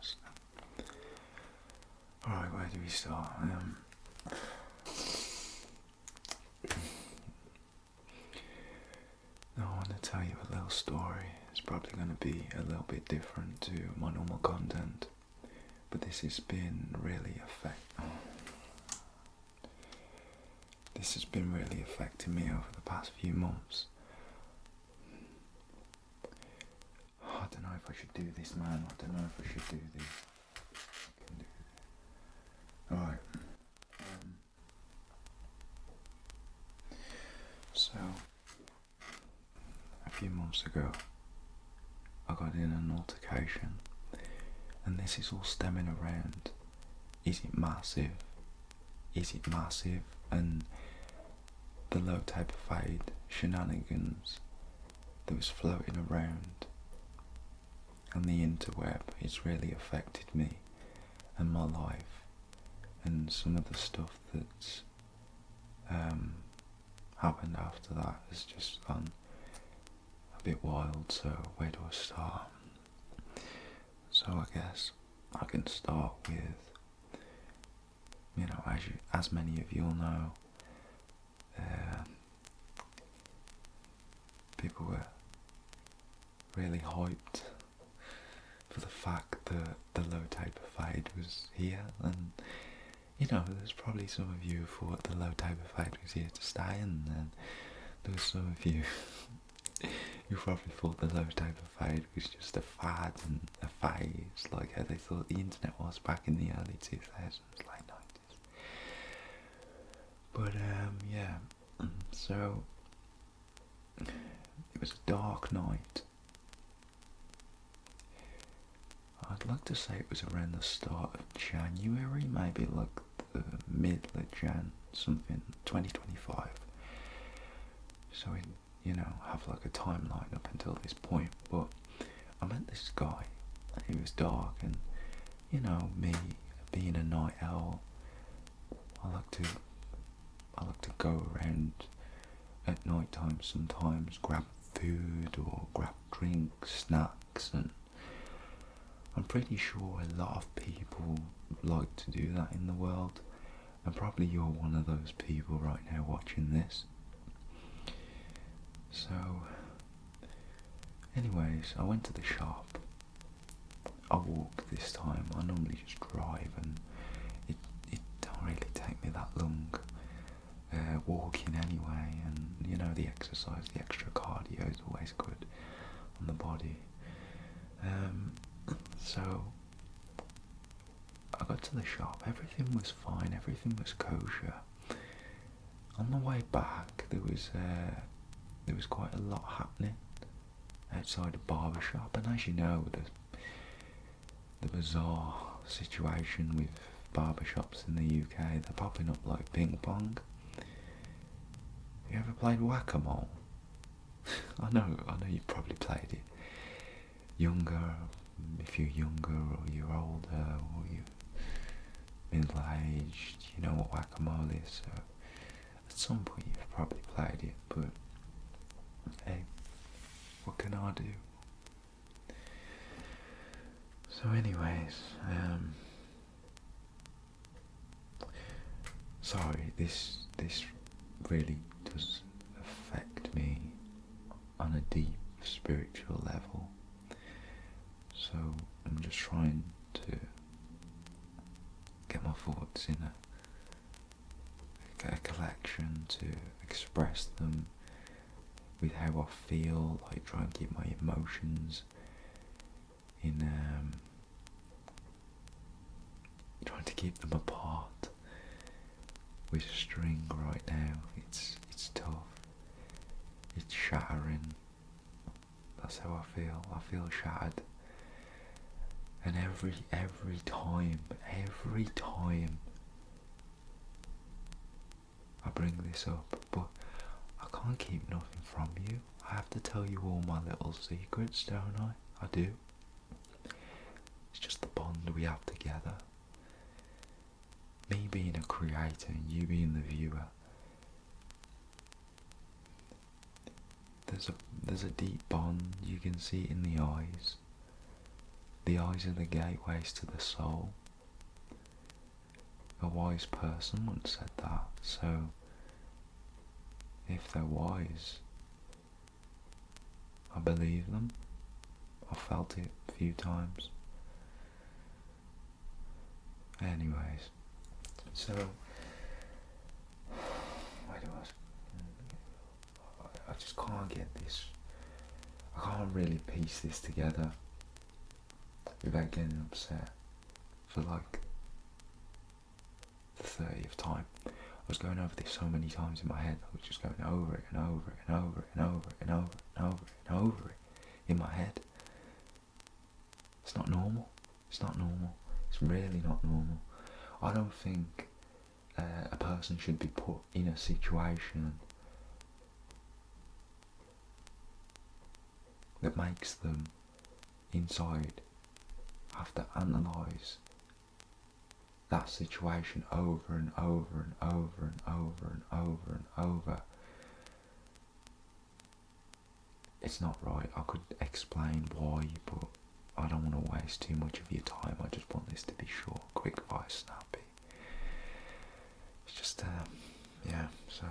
podcast. Alright, where do we start? I want to tell you a little story. It's probably going to be a little bit different to my normal content, but this has been really affecting me over the past few months. I don't know if I should do this, man. I don't know if I should do this. Alright. So, a few months ago, I got in an altercation, and this is all stemming around, is it massive? Is it massive? And the low type of fade shenanigans that was floating around on the interweb, it's really affected me and my life, and some of the stuff that's happened after that has just gone a bit wild. So where do I start? So I guess I can start with, as many of you'll know, people were really hyped for the fact that the low taper fade was here, and there's probably some of you who thought the low taper fade was here to stay, and then there was some of you who probably thought the low taper fade was just a fad and a phase, like how they thought the internet was back in the early 2000s, late 90s. But so it was a dark night. I'd like to say it was around the start of January, maybe like the middle of Jan, something, 2025. So we, have like a timeline up until this point. But I met this guy, and it was dark, and me being a night owl, I like to go around at night time sometimes, grab food or grab drinks, snacks, and I'm pretty sure a lot of people like to do that in the world, and probably you're one of those people right now watching this. So, anyways, I went to the shop. I walk this time. I normally just drive, and it don't really take me that long walking anyway, and the exercise, the extra cardio is always good on the body. So I got to the shop, everything was fine, everything was kosher. On the way back, there was quite a lot happening outside the barbershop, and as you know, the bizarre situation with barbershops in the UK, they're popping up like ping pong. Have you ever played whack-a-mole? I know you probably played it. If you're younger, or you're older, or you're middle-aged, you know what whack-a-mole is, so at some point you've probably played it, but hey, what can I do? So anyways, sorry, this really does affect me on a deep spiritual level. So I'm just trying to get my thoughts in a collection to express them with how I feel, like try and keep my emotions in, trying to keep them apart with string right now. It's tough. It's shattering. That's how I feel. I feel shattered. And every time I bring this up, but I can't keep nothing from you. I have to tell you all my little secrets, don't I? I do. It's just the bond we have together. Me being a creator and you being the viewer. There's a deep bond, you can see it in the eyes. The eyes are the gateways to the soul. A wise person once said that, so if they're wise, I believe them. I've felt it a few times. Anyways, so where do I just can't get this. I can't really piece this together without getting upset for like the 30th time. I was going over this so many times in my head. I was just going over it and over it and over it and over it and over it and over it and over it in my head. It's not normal. It's not normal. It's really not normal. I don't think a person should be put in a situation that makes them inside have to analyse that situation over and over and over and over and over and over. It's not right. I could explain why, but I don't want to waste too much of your time. I just want this to be short, quick, fire, snappy. It's just, yeah, so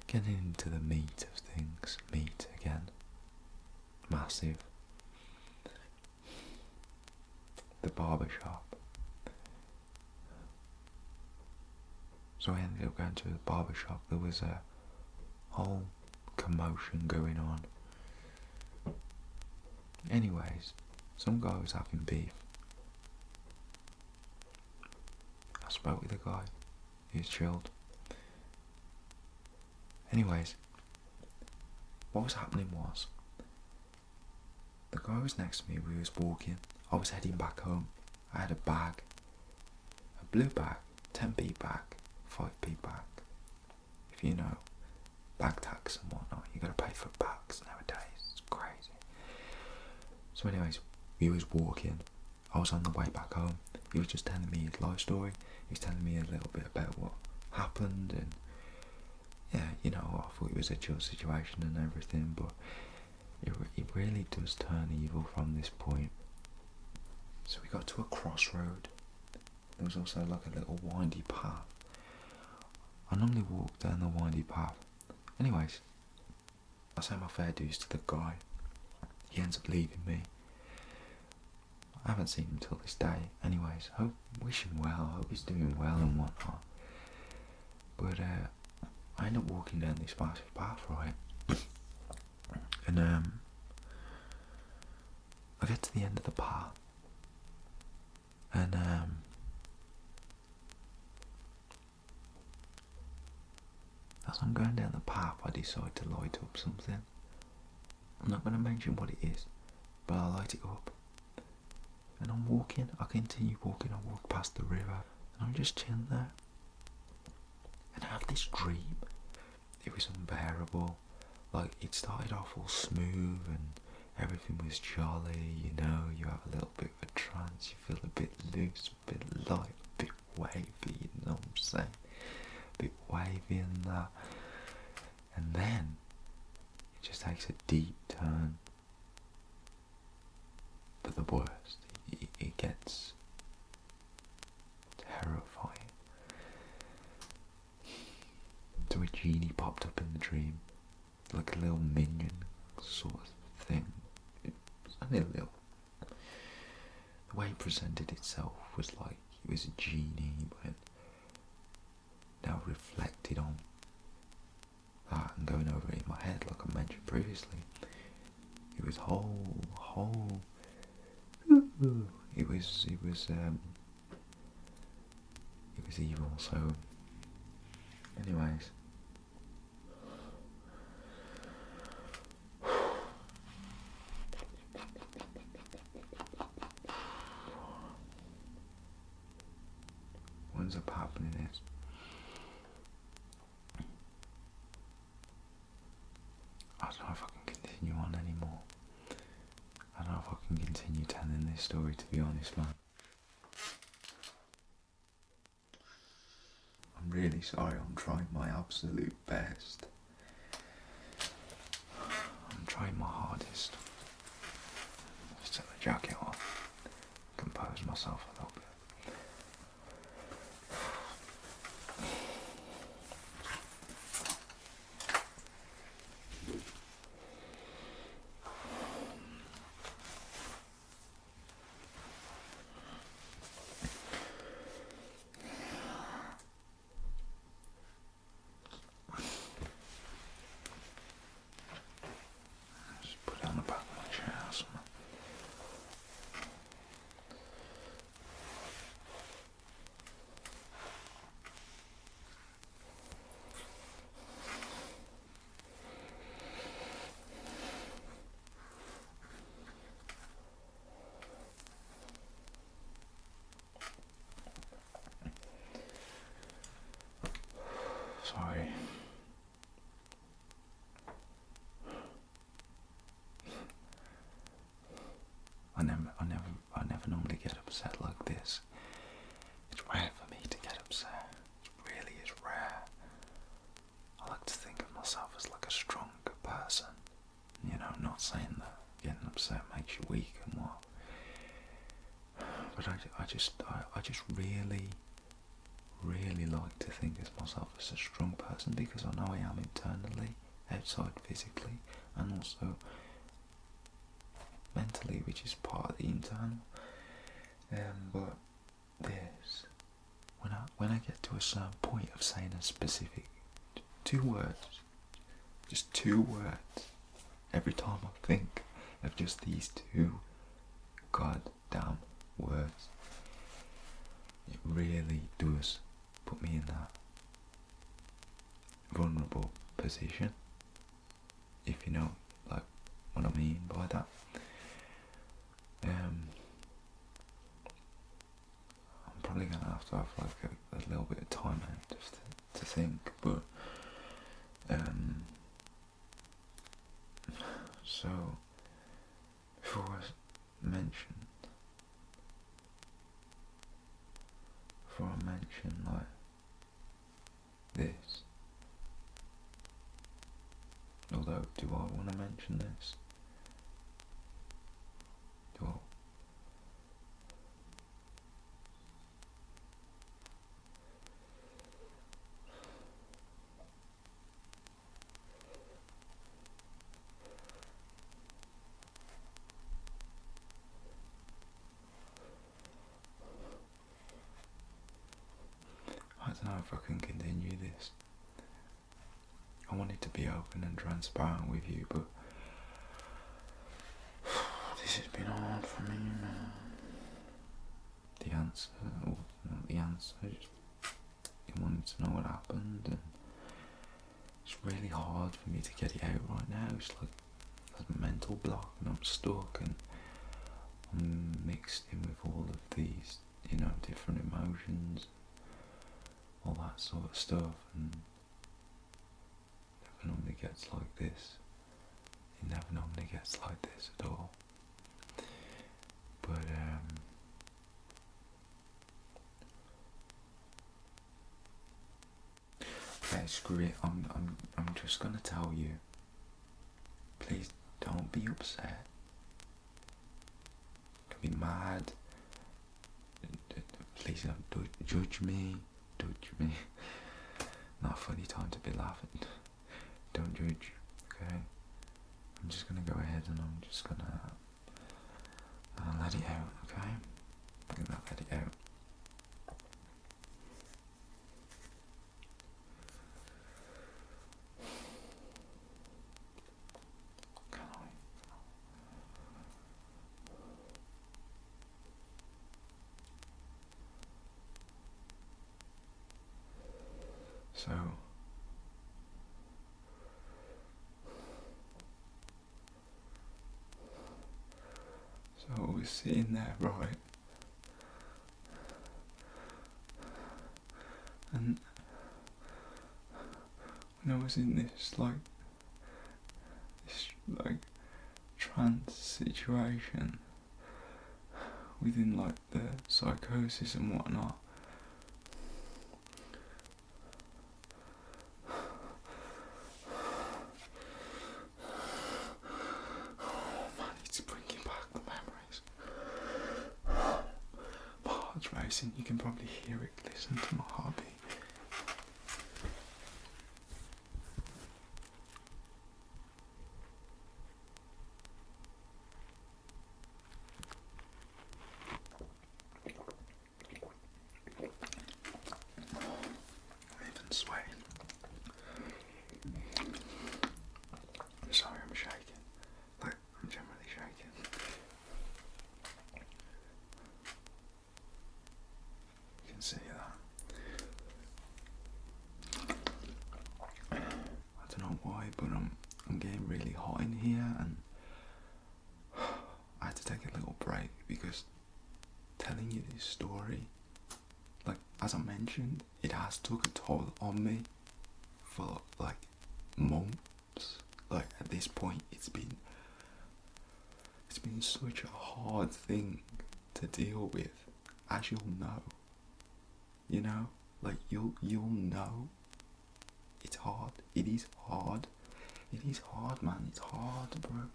getting into the meat of things. Meat again. Massive. The barbershop. So I ended up going to the barbershop. There was a whole commotion going on. Anyways, some guy was having beef. I spoke with the guy. He was chilled. Anyways, what was happening was, the guy was next to me. We was walking. I was heading back home. I had a bag. A blue bag. 10p bag. 5p bag. If you know, bag tax and whatnot. You gotta pay for bags nowadays. It's crazy. So anyways, we was walking. I was on the way back home. He was just telling me his life story. He was telling me a little bit about what happened, and yeah, you know, I thought it was a chill situation and everything, but it really does turn evil from this point. So we got to a crossroad. There was also like a little windy path. I normally walk down the windy path. Anyways, I say my fair dues to the guy. He ends up leaving me. I haven't seen him till this day. Anyways, wish him well. Hope he's doing well and whatnot. But I end up walking down this massive path, right? And I get to the end of the path, and as I'm going down the path, I decide to light up something. I'm not going to mention what it is, but I light it up. And I'm walking, I continue walking, I walk past the river, and I'm just chilling there. And I have this dream. It was unbearable. Like, it started off all smooth and everything was jolly, you know, you have a little bit of a trance, you feel a bit loose, a bit light, a bit wavy, you know what I'm saying? A bit wavy and that. And then it just takes a deep turn. But the worst, it gets terrifying. So a genie popped up in the dream, like a little minion sort of thing. It's only a little. The way it presented itself was like it was a genie, but now reflected on that and going over it in my head, like I mentioned previously. It was whole. It was evil. So, anyways. What ends up happening is, I don't know if I can continue on anymore. I don't know if I can continue telling this story, to be honest, man. I'm really sorry, I'm trying my absolute best. I'm trying my hardest. myself a little bit. Just put it on the back of my chair or something. Sorry. I never normally get upset like this. It's rare for me to get upset. It really is rare. I like to think of myself as like a stronger person. You know, not saying that getting upset makes you weak and what. But I just really like to think of myself as a strong person because I know I am internally, outside physically, and also mentally, which is part of the internal. But this, when I get to a certain point of saying a specific 2 words, just 2 words, every time I think of just these 2 goddamn words, it really does put me in that vulnerable position, if you know like what I mean by that. I'm probably gonna have to have like a little bit of time out just to think, but so before I mention like this, although do I want to mention this? Do I? I don't know if I can continue this. I wanted to be open and transparent with you, but this has been hard for me, man. The answer, just you wanted to know what happened, and it's really hard for me to get it out right now. It's like a mental block, and I'm stuck, and I'm mixed in with all of these, you know, different emotions, all that sort of stuff, and it never normally gets like this. It never normally gets like this at all. But okay, screw it. I'm just gonna tell you. Please don't be upset. Don't be mad. Please don't judge me. Not a funny time to be laughing. Don't judge, okay? I'm just gonna go ahead and I'm just gonna let it out, okay? I'm gonna let it out. So we're sitting there, right? And when I was in this trance situation within like the psychosis and whatnot, heart's racing. You can probably hear it. Listen to my heartbeat. I'm even sweating. Sorry, I'm shaking. Like, I'm generally shaking. You can see that. I don't know why, but I'm getting really hot in here, and I had to take a little break because telling you this story, like as I mentioned, it has took a toll on me for like months. Like at this point, it's been such a hard thing to deal with, as you'll know. You know, like you'll know. It's hard. It is hard. It is hard, man. It's hard, bro.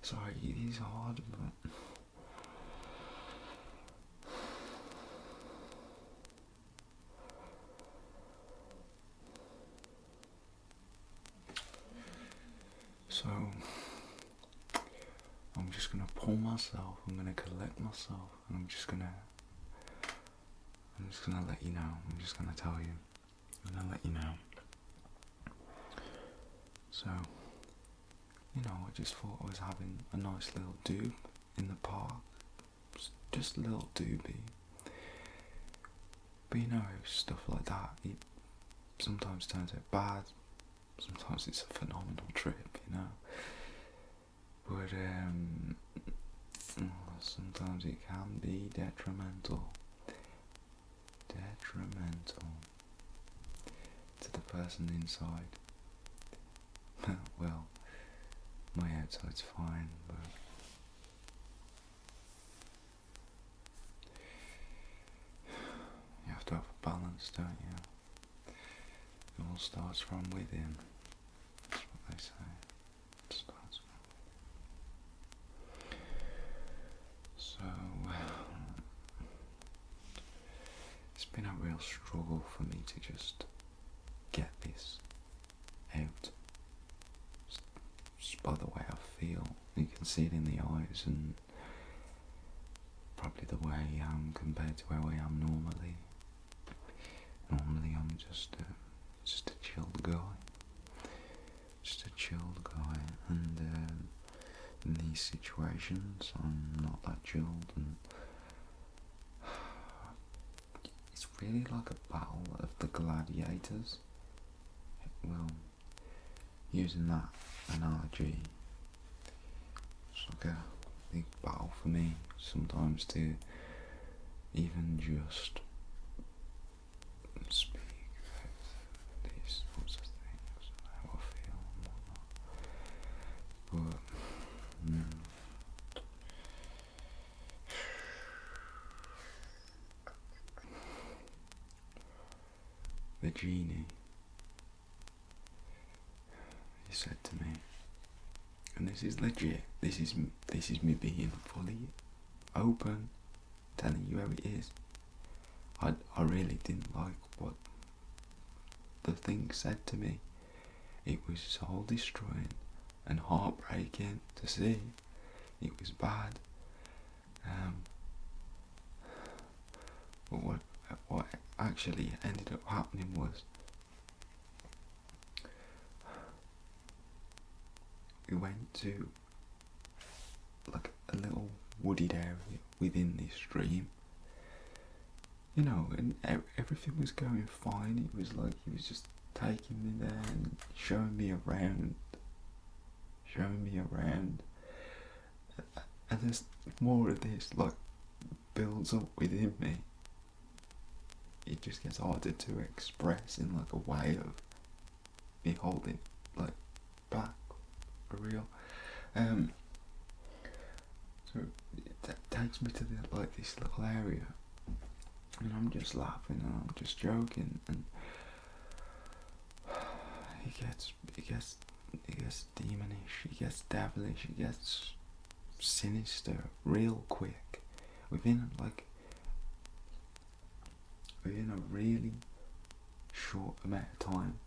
Sorry, it is hard, but so I'm just gonna pull myself. I'm gonna collect myself, and I'm just gonna let you know. I'm just gonna tell you. I'm gonna let you know. So, you know, I just thought I was having a nice little doob in the park. Just a little doobie. But you know, stuff like that, it sometimes turns out bad. Sometimes it's a phenomenal trip, you know. But sometimes it can be detrimental to the person inside. Well, my outside's fine, but you have to have a balance, don't you? It all starts from within. That's what they say. It starts from within. So, it's been a real struggle for me to just get this out. Just by the way I feel. You can see it in the eyes, and probably the way I am compared to how I am normally. Normally I'm just a chilled guy. Just a chilled guy, and in these situations I'm not that chilled, and it's really like a battle of the gladiators. Well, using that analogy, it's like a big battle for me sometimes to even just speak about these sorts of things, how I feel and whatnot. But the genie, he said to me, and this is legit, this is me being fully open, telling you how it is. I really didn't like what the thing said to me. It was soul destroying and heartbreaking to see. It was bad. But what actually ended up happening was we went to like a little wooded area within this stream. You know, and everything was going fine. It was like he was just taking me there and showing me around. And there's more of this, like, builds up within me. It just gets harder to express in like a way of me holding like back for real. So it takes me to this little area, and I'm just laughing and I'm just joking, and it gets demonish, it gets devilish, it gets sinister real quick. Within like within a really short amount of time.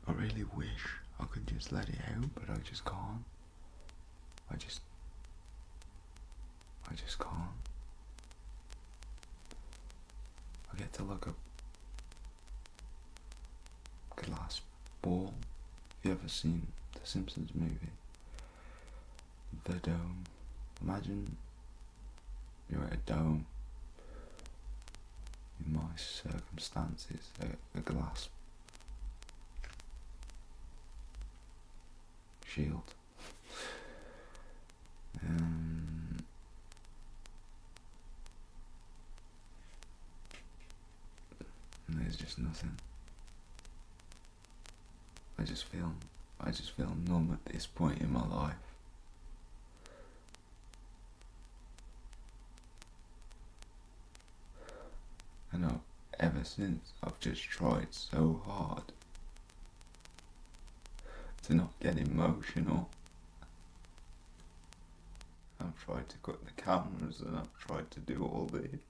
I really wish I could just let it out, but I just can't. I just can't. I get to look at glass ball. Have you ever seen the Simpsons movie? The dome. Imagine you're at a dome. In my circumstances, a glass shield. And there's just nothing. I just feel numb at this point in my life. And ever since, I've just tried so hard to not get emotional. I've tried to cut the cameras and I've tried to do all this.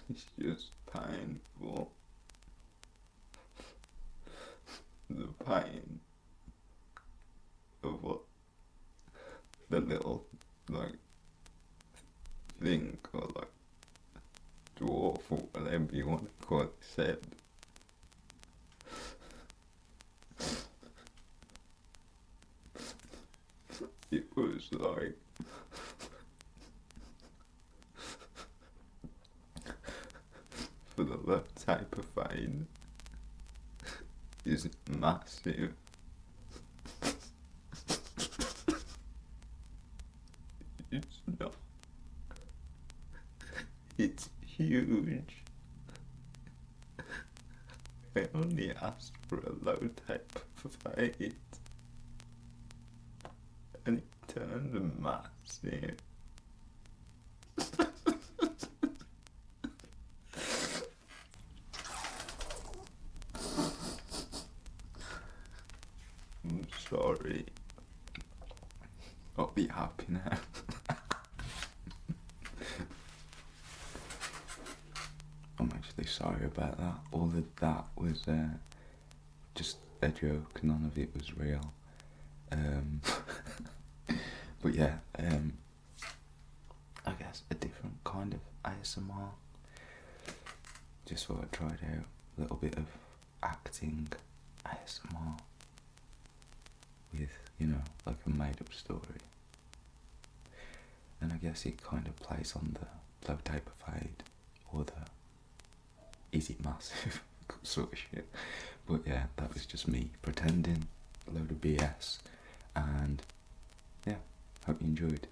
It's just painful. The pain of what the little thing or dwarf or whatever you want to call it said. It was for the left type of pain is massive. It's not. It's huge. I only asked for a low type of fight. And it turned massive. I'm sorry. I'll be happy now. I'm actually sorry about that. All of that was just a joke. None of it was real. But yeah, I guess a different kind of ASMR. Just thought I'd try it out. A little bit of acting ASMR with, like a made up story. And I guess it kind of plays on the low type of fade or the is it massive sort of shit. But yeah, that was just me pretending, a load of BS, and yeah, hope you enjoyed.